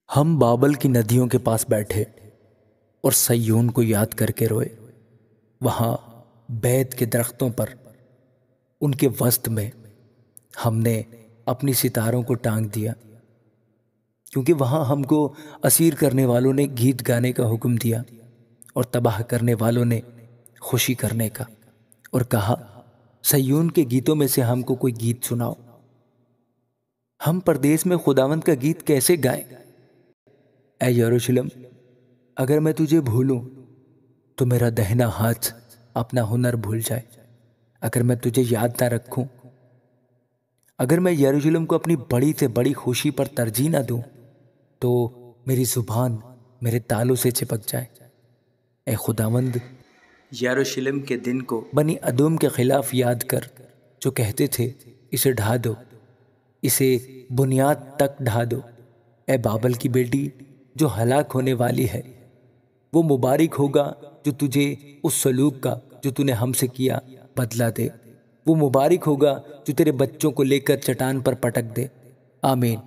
ہم بابل کی ندیوں کے پاس بیٹھے اور سیون کو یاد کر کے روئے۔ وہاں بیت کے درختوں پر ان کے وسط میں ہم نے اپنی ستاروں کو ٹانگ دیا، کیونکہ وہاں ہم کو اسیر کرنے والوں نے گیت گانے کا حکم دیا اور تباہ کرنے والوں نے خوشی کرنے کا، اور کہا سیون کے گیتوں میں سے ہم کو کوئی گیت سناؤ۔ ہم پردیس میں خداوند کا گیت کیسے گائیں؟ اے یروشلم، اگر میں تجھے بھولوں تو میرا دہنا ہاتھ اپنا ہنر بھول جائے۔ اگر میں تجھے یاد نہ رکھوں، اگر میں یروشلم کو اپنی بڑی سے بڑی خوشی پر ترجیح نہ دوں، تو میری زبان میرے تالوں سے چپک جائے۔ اے خداوند، یروشلم کے دن کو بنی ادوم کے خلاف یاد کر، جو کہتے تھے اسے ڈھا دو، اسے بنیاد تک ڈھا دو۔ اے بابل کی بیٹی جو ہلاک ہونے والی ہے، وہ مبارک ہوگا جو تجھے اس سلوک کا جو تو نے ہم سے کیا بدلہ دے۔ وہ مبارک ہوگا جو تیرے بچوں کو لے کر چٹان پر پٹک دے۔ آمین۔